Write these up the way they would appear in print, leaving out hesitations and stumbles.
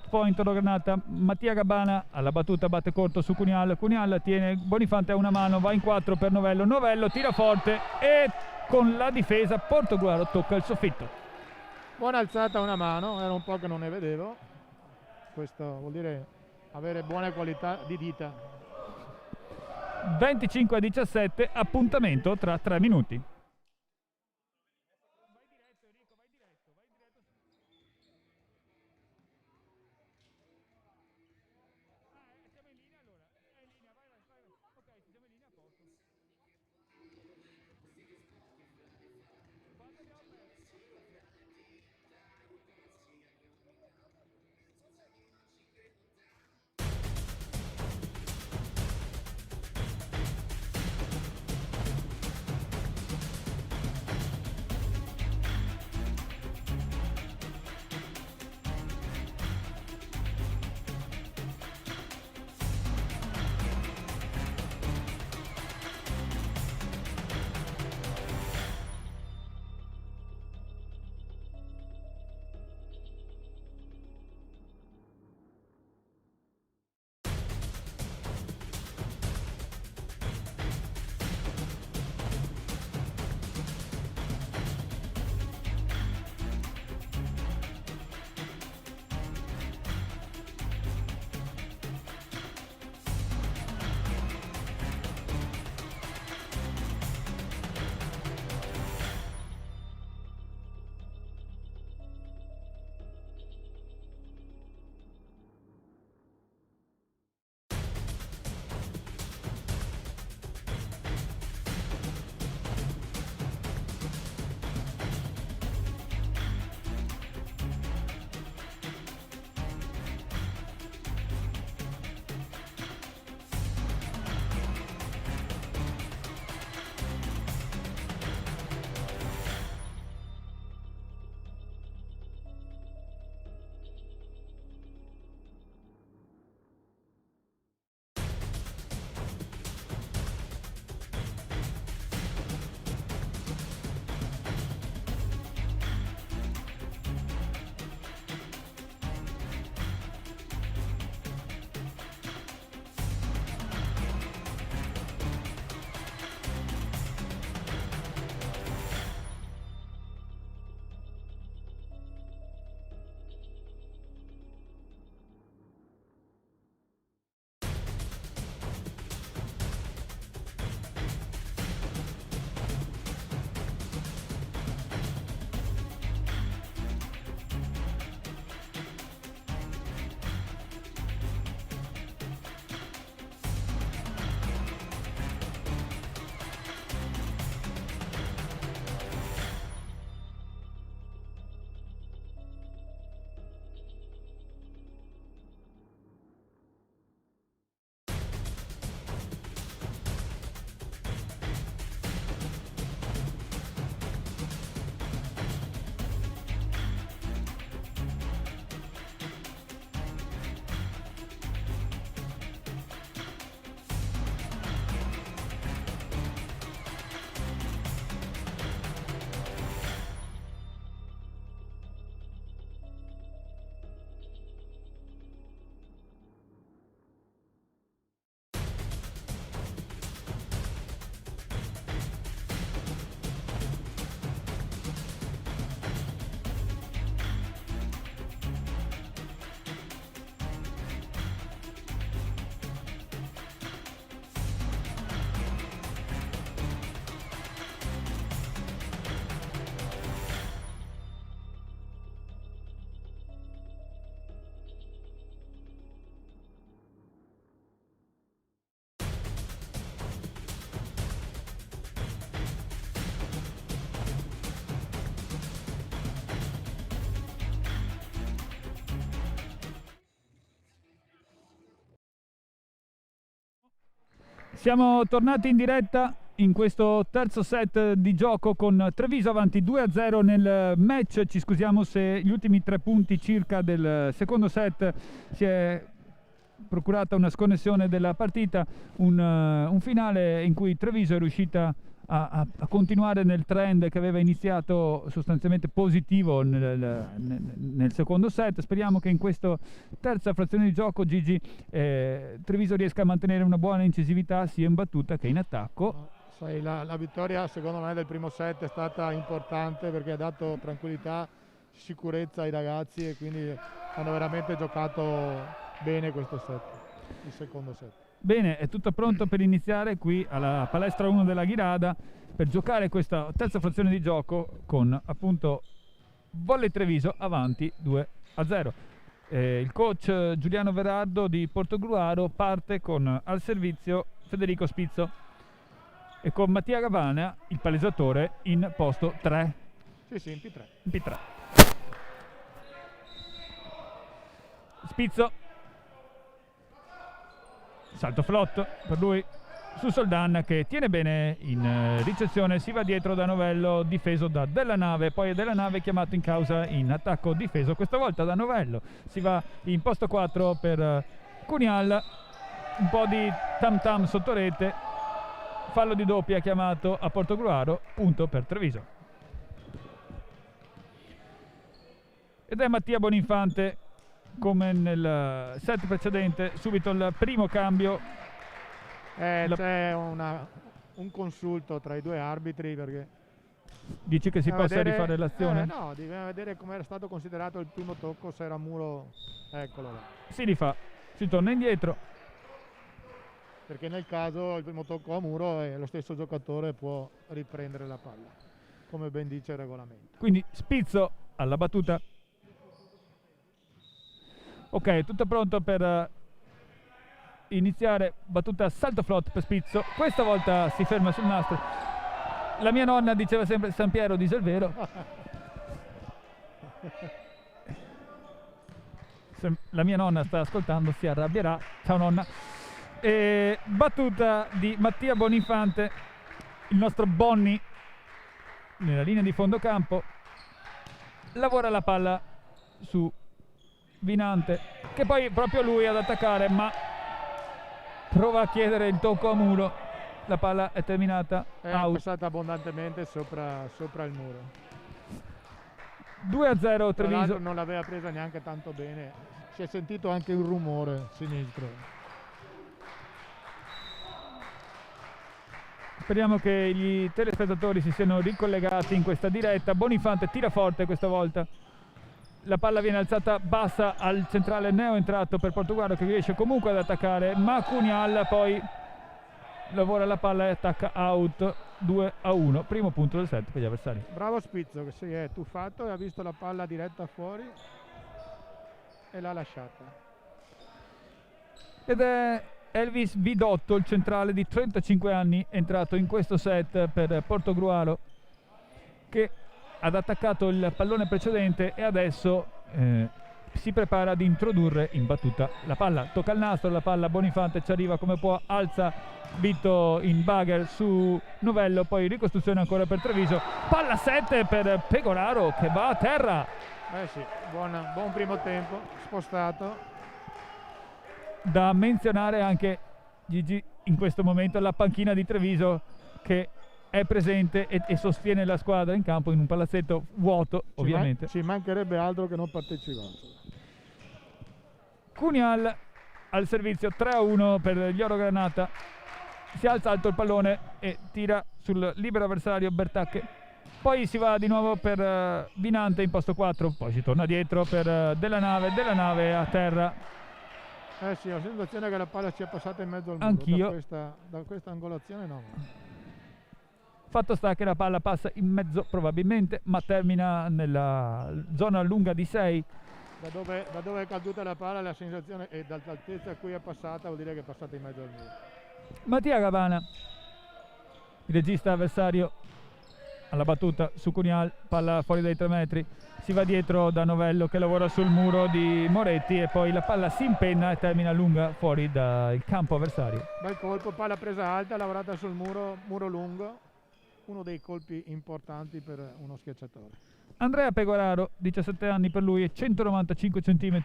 point granata. Mattia Gabbana alla battuta batte corto su Cunial, Cunial tiene Bonifante a una mano, va in 4 per Novello, Novello tira forte e con la difesa Portoguaro tocca il soffitto. Buona alzata a una mano, era un po' che non ne vedevo, questo vuol dire avere buone qualità di dita. 25-17, appuntamento tra 3 minuti. Siamo tornati in diretta in questo terzo set di gioco con Treviso avanti 2-0 nel match. Ci scusiamo se gli ultimi 3 punti circa del secondo set si è procurata una sconnessione della partita, un finale in cui Treviso è riuscita a continuare nel trend che aveva iniziato sostanzialmente positivo nel secondo set. Speriamo che in questa terza frazione di gioco Gigi Treviso riesca a mantenere una buona incisività sia in battuta che in attacco. Sai, la vittoria secondo me del primo set è stata importante perché ha dato tranquillità, sicurezza ai ragazzi e quindi hanno veramente giocato bene questo set, il secondo set. Bene, è tutto pronto per iniziare qui alla palestra 1 della Ghirada per giocare questa terza frazione di gioco con appunto Volley Treviso avanti 2-0. Il coach Giuliano Verardo di Portogruaro parte con al servizio Federico Spizzo e con Mattia Gavana, il palesatore, in posto 3. Sì, in P3. In P3. Spizzo. Salto flot per lui su Soldan che tiene bene in ricezione, si va dietro da Novello difeso da Della Nave, poi Della Nave chiamato in causa in attacco difeso questa volta da Novello, si va in posto 4 per Cunial, un po' di tam tam sotto rete, fallo di doppia chiamato a Portogruaro, punto per Treviso. Ed è Mattia Boninfante come nel set precedente, subito il primo cambio. C'è un consulto tra i due arbitri perché dici che si possa rifare l'azione? No, bisogna vedere come era stato considerato il primo tocco, se era muro, eccolo là. Si rifà, si torna indietro. Perché nel caso il primo tocco a muro lo stesso giocatore può riprendere la palla, come ben dice il regolamento. Quindi Spizzo alla battuta. Ok, tutto pronto per iniziare. Battuta salto flot per Spizzo. Questa volta si ferma sul nastro. La mia nonna diceva sempre San Piero dice il vero. Se la mia nonna sta ascoltando si arrabbierà. Ciao nonna. E battuta di Mattia Boninfante, il nostro Bonni nella linea di fondo campo. Lavora la palla su Vinante, che poi proprio lui ad attaccare, ma prova a chiedere il tocco a muro. La palla è terminata out. È passata abbondantemente sopra il muro. 2-0 Treviso. Non l'aveva presa neanche tanto bene, si è sentito anche il rumore sinistro. Speriamo che gli telespettatori si siano ricollegati in questa diretta. Boninfante tira forte questa volta. La palla viene alzata bassa al centrale neoentrato per Portogruaro che riesce comunque ad attaccare, ma Cunial poi lavora la palla e attacca out. 2-1, primo punto del set per gli avversari. Bravo Spizzo che si è tuffato e ha visto la palla diretta fuori e l'ha lasciata. Ed è Elvis Vidotto, il centrale di 35 anni, entrato in questo set per Portogruaro, che ad attaccato il pallone precedente e adesso si prepara ad introdurre in battuta la palla. Tocca il nastro, la palla Boninfante ci arriva come può, alza Bitto in bugger su Novello, poi ricostruzione ancora per Treviso, palla 7 per Pegoraro che va a terra. Sì, buon primo tempo, spostato. Da menzionare anche Gigi in questo momento la panchina di Treviso che è presente e sostiene la squadra in campo in un palazzetto vuoto, ovviamente. Ci mancherebbe altro che non partecipasse. Cunial al servizio, 3-1 per gli Oro Granata. Si alza alto il pallone e tira sul libero avversario Bertacche. Poi si va di nuovo per Vinante in posto 4, poi si torna dietro per Della Nave a terra. Sì, ho la sensazione che la palla sia passata in mezzo al muro. Anch'io. Da questa angolazione no. Fatto sta che la palla passa in mezzo probabilmente, ma termina nella zona lunga di 6. Da dove è caduta la palla la sensazione è dall'altezza a cui è passata, vuol dire che è passata in mezzo al muro. Mattia Gavana, il regista avversario, alla battuta su Cunial, palla fuori dai 3 metri, si va dietro da Novello che lavora sul muro di Moretti e poi la palla si impenna e termina lunga fuori dal campo avversario. Bel colpo, palla presa alta, lavorata sul muro lungo, uno dei colpi importanti per uno schiacciatore. Andrea Pegoraro, 17 anni per lui e 195 cm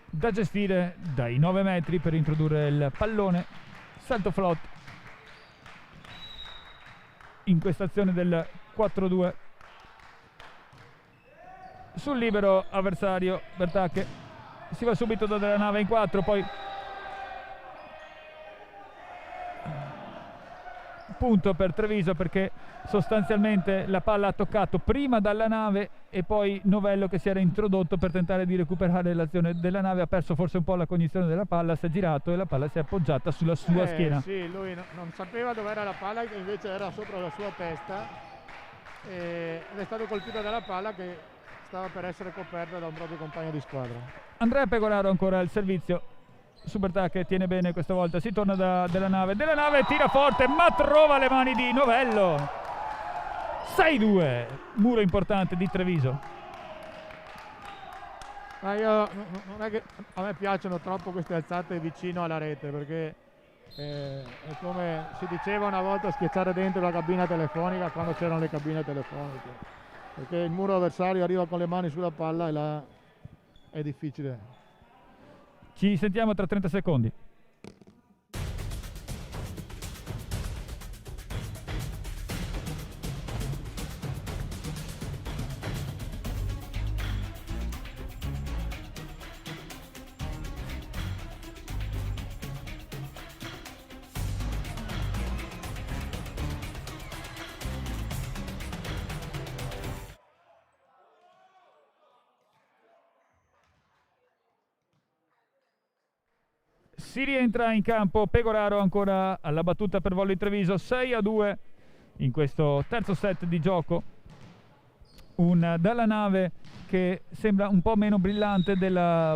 da gestire dai 9 metri per introdurre il pallone. Salto flot. in questa azione del 4-2. Sul libero avversario Bertacche si va subito da Della Nave in 4, poi punto per Treviso perché sostanzialmente la palla ha toccato prima Dalla Nave e poi Novello che si era introdotto per tentare di recuperare l'azione della Nave, ha perso forse un po' la cognizione della palla, si è girato e la palla si è appoggiata sulla sua schiena. Sì, lui non sapeva dove era la palla, che invece era sopra la sua testa ed è stato colpito dalla palla che stava per essere coperta da un proprio compagno di squadra. Andrea Pecoraro ancora al servizio su Bertacche, tiene bene questa volta, si torna da Della Nave, tira forte ma trova le mani di Novello. 6-2, muro importante di Treviso. Ma non è che a me piacciono troppo queste alzate vicino alla rete, perché è come si diceva una volta, schiacciare dentro la cabina telefonica quando c'erano le cabine telefoniche, perché il muro avversario arriva con le mani sulla palla e là è difficile. Ci sentiamo tra 30 secondi. Si rientra in campo Pecoraro ancora alla battuta per Volley Treviso, 6-2 in questo terzo set di gioco. Un Dalla Nave che sembra un po' meno brillante della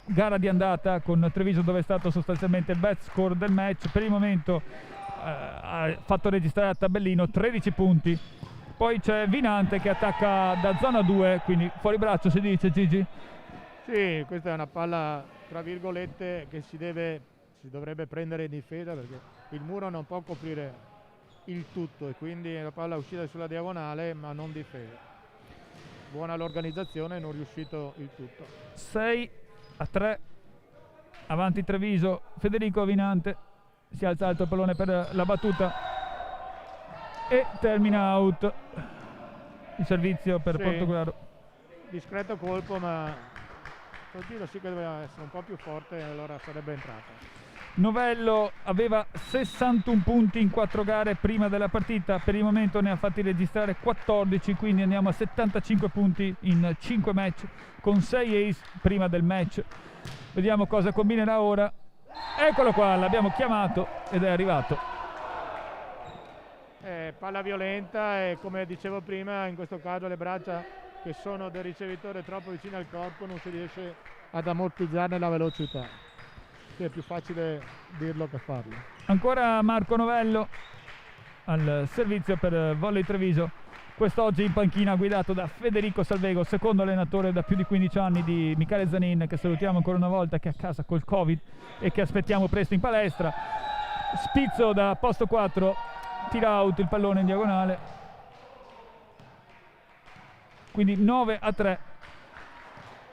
gara di andata con Treviso, dove è stato sostanzialmente il best score del match. Per il momento ha fatto registrare a tabellino 13 punti. Poi c'è Vinante che attacca da zona 2, quindi fuori braccio si dice, Gigi? Sì, questa è una palla tra virgolette che si dovrebbe prendere in difesa, perché il muro non può coprire il tutto e quindi la palla è uscita sulla diagonale ma non difesa. Buona l'organizzazione, non riuscito il tutto. 6-3 avanti Treviso. Federico Vinante si alza alto il pallone per la battuta e termina out il servizio per Portogallo. Discreto colpo, ma quel tiro sì che doveva essere un po' più forte e allora sarebbe entrata. Novello aveva 61 punti in 4 gare prima della partita, per il momento ne ha fatti registrare 14, quindi andiamo a 75 punti in 5 match con 6 ace prima del match. Vediamo cosa combinerà ora. Eccolo qua, l'abbiamo chiamato ed è arrivato. Palla violenta e, come dicevo prima, in questo caso le braccia che sono del ricevitore troppo vicino al corpo non si riesce ad ammortizzarne la velocità, che è più facile dirlo che farlo. Ancora Marco Novello al servizio per Volley Treviso, quest'oggi in panchina guidato da Federico Salvego, secondo allenatore da più di 15 anni di Michele Zanin, che salutiamo ancora una volta, che è a casa col Covid e che aspettiamo presto in palestra. Spizzo da posto 4, tira out il pallone in diagonale, quindi 9-3.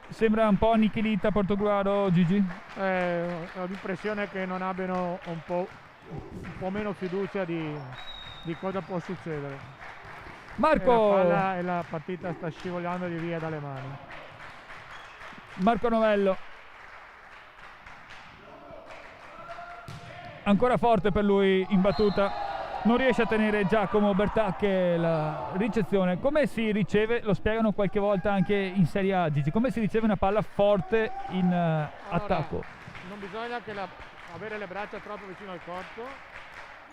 Sembra un po' annichilita Portogallo, Gigi? Ho l'impressione che non abbiano un po' meno fiducia di cosa può succedere. Marco! La partita sta scivolando di via dalle mani. Marco Novello. Ancora forte per lui in battuta. Non riesce a tenere Giacomo Bertacche la ricezione. Come si riceve, lo spiegano qualche volta anche in Serie A, Gigi, come si riceve una palla forte in attacco? Non bisogna avere le braccia troppo vicino al corpo,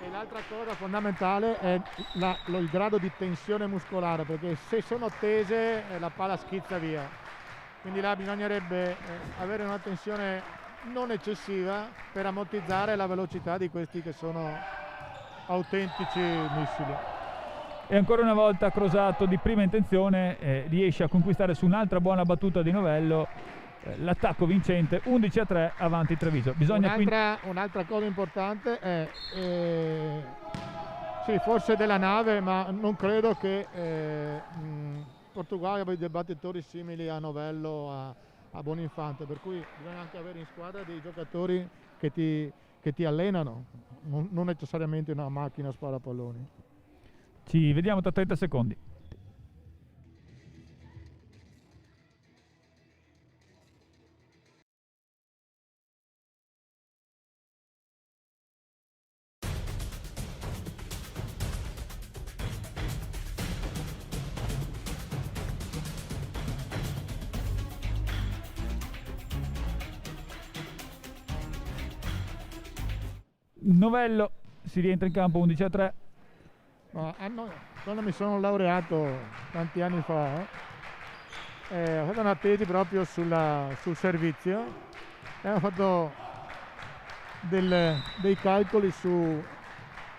e l'altra cosa fondamentale è il grado di tensione muscolare, perché se sono tese la palla schizza via. Quindi là bisognerebbe avere una tensione non eccessiva per ammortizzare la velocità di questi che sono autentici missili. E ancora una volta Crosato di prima intenzione riesce a conquistare su un'altra buona battuta di Novello l'attacco vincente. 11-3 avanti Treviso. Un'altra cosa importante è sì, forse Della Nave, ma non credo che Portogallo abbia dei battitori simili a Novello, a Boninfante, per cui bisogna anche avere in squadra dei giocatori che ti allenano, non necessariamente una macchina spara palloni. Ci vediamo tra 30 secondi. Novello si rientra in campo 11-3. Quando mi sono laureato tanti anni fa, ho fatto una tesi proprio sul servizio e ho fatto dei calcoli sulla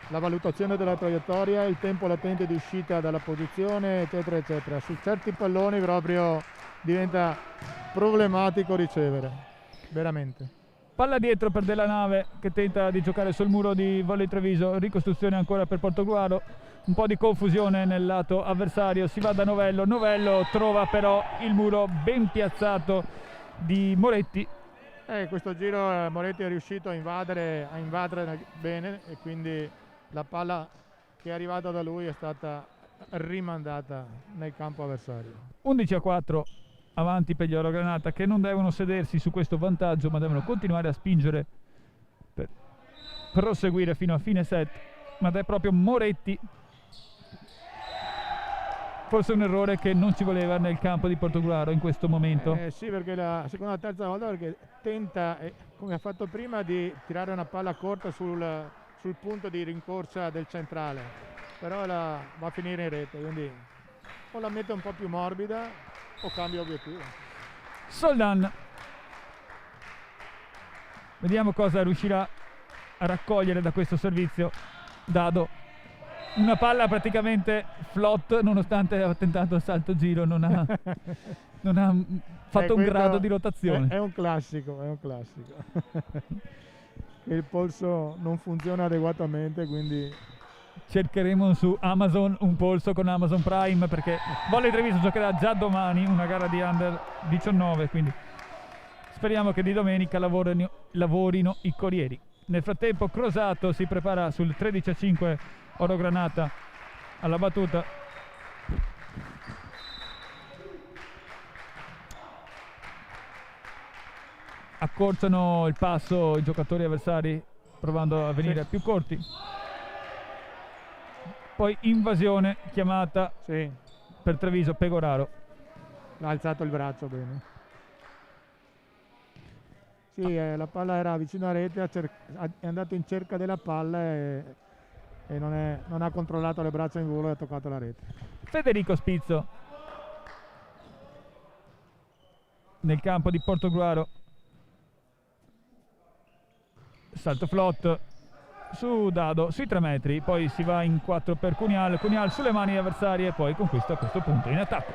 valutazione della traiettoria, il tempo latente di uscita dalla posizione, eccetera, eccetera. Su certi palloni proprio diventa problematico ricevere, veramente. Palla dietro per Della Nave che tenta di giocare sul muro di Volley Treviso, ricostruzione ancora per Portogruaro, un po' di confusione nel lato avversario, si va da Novello, Novello trova però il muro ben piazzato di Moretti. Questo giro Moretti è riuscito a invadere bene e quindi la palla che è arrivata da lui è stata rimandata nel campo avversario. 11-4 avanti per gli Orogranata che non devono sedersi su questo vantaggio ma devono continuare a spingere per proseguire fino a fine set, ma è proprio Moretti, forse un errore che non ci voleva nel campo di Portogruaro in questo momento. Sì, perché la seconda o terza volta perché tenta, come ha fatto prima, di tirare una palla corta sul punto di rincorsa del centrale, però va a finire in rete, quindi o la mette un po' più morbida o cambia obiettivo. Soldan, vediamo cosa riuscirà a raccogliere da questo servizio Dado. Una palla praticamente flot, nonostante ha tentato il salto giro, non ha fatto un grado di rotazione. È un classico. Il polso non funziona adeguatamente, quindi cercheremo su Amazon un polso con Amazon Prime, perché Volley Treviso giocherà già domani una gara di Under 19, quindi speriamo che di domenica lavorino i corrieri. Nel frattempo Crosato si prepara sul 13-5 Orogranata alla battuta. Accorciano il passo i giocatori avversari provando a venire più corti. Poi invasione chiamata per Treviso, Pegoraro. Ha alzato il braccio bene. La palla era vicino a rete, è andato in cerca della palla e non ha controllato le braccia in volo e ha toccato la rete. Federico Spizzo nel campo di Portogruaro. Salto flot su Dado sui 3 metri, poi si va in 4 per Cunial sulle mani avversarie e poi conquista a questo punto in attacco.